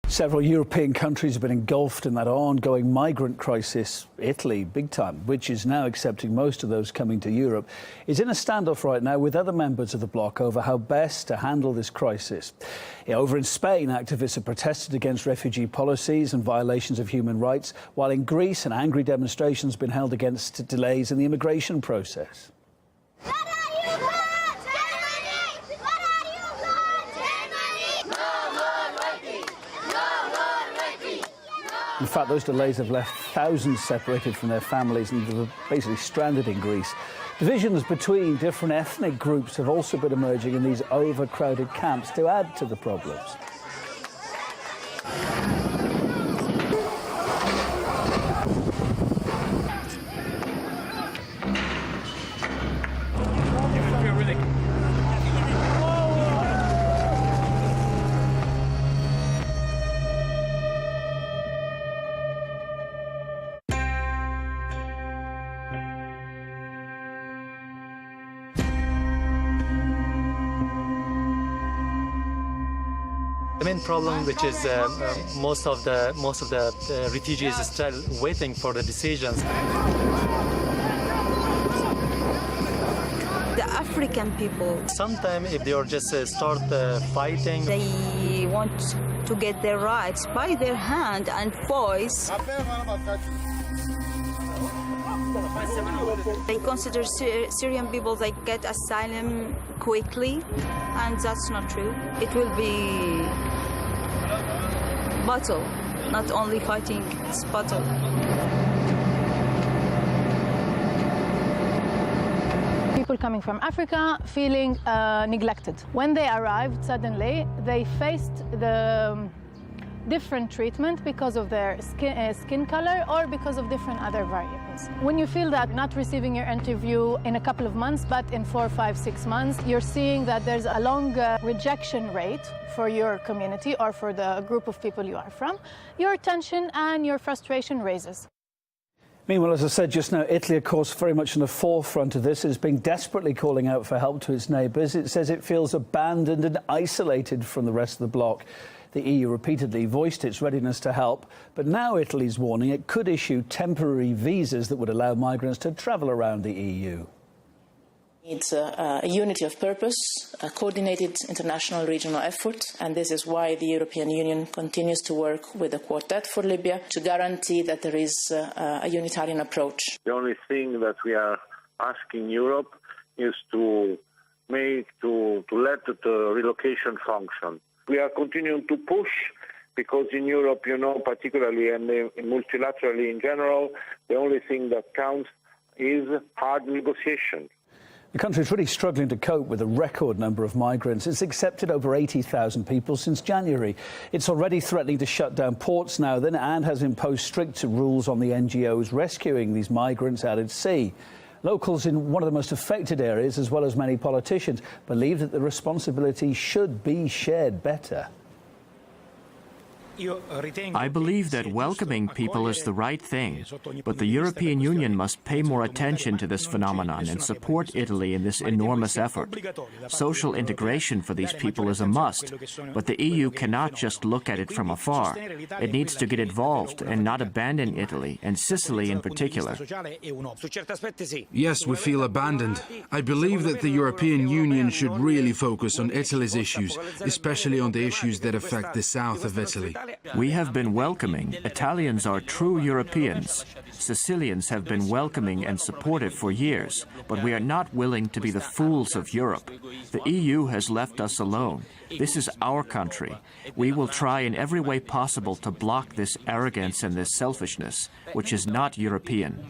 Several European countries have been engulfed in that ongoing migrant crisis. Italy, big time, which is now accepting most of those coming to Europe, is in a standoff right now with other members of the bloc over how best to handle this crisis. Over in Spain, activists have protested against refugee policies and violations of human rights, while in Greece, an angry demonstration has been held against delays in the immigration process. In fact, those delays have left thousands separated from their families and basically stranded in Greece. Divisions between different ethnic groups have also been emerging in these overcrowded camps to add to the problems. The main problem, which is most of the refugees are still waiting for the decisions. The African people, Sometimes, if they are just start fighting, they want to get their rights by their hand and voice. They consider Syrian people, they get asylum quickly, and that's not true. It will be battle, not only fighting, it's battle. People coming from Africa feeling neglected. When they arrived, suddenly, they faced the different treatment because of their skin color or because of different other variables. When you feel that not receiving your interview in a couple of months, but in 4, 5, 6 months, you're seeing that there's a long rejection rate for your community or for the group of people you are from, your tension and your frustration raises. Meanwhile, as I said just now, Italy, of course, very much in the forefront of this, is being desperately calling out for help to its neighbours. It says it feels abandoned and isolated from the rest of the bloc. The EU repeatedly voiced its readiness to help, but now Italy's warning it could issue temporary visas that would allow migrants to travel around the EU. It's a unity of purpose, a coordinated international regional effort, and this is why the European Union continues to work with the Quartet for Libya to guarantee that there is a unitarian approach. The only thing that we are asking Europe is to let the relocation function. We are continuing to push because in Europe, particularly and multilaterally in general, the only thing that counts is hard negotiation. The country is really struggling to cope with a record number of migrants. It's accepted over 80,000 people since January. It's already threatening to shut down ports now then and has imposed strict rules on the NGOs rescuing these migrants out at sea. Locals in one of the most affected areas, as well as many politicians, believe that the responsibility should be shared better. I believe that welcoming people is the right thing, but the European Union must pay more attention to this phenomenon and support Italy in this enormous effort. Social integration for these people is a must, but the EU cannot just look at it from afar. It needs to get involved and not abandon Italy, and Sicily in particular. Yes, we feel abandoned. I believe that the European Union should really focus on Italy's issues, especially on the issues that affect the south of Italy. We have been welcoming. Italians are true Europeans. Sicilians have been welcoming and supportive for years, but we are not willing to be the fools of Europe. The EU has left us alone. This is our country. We will try in every way possible to block this arrogance and this selfishness, which is not European.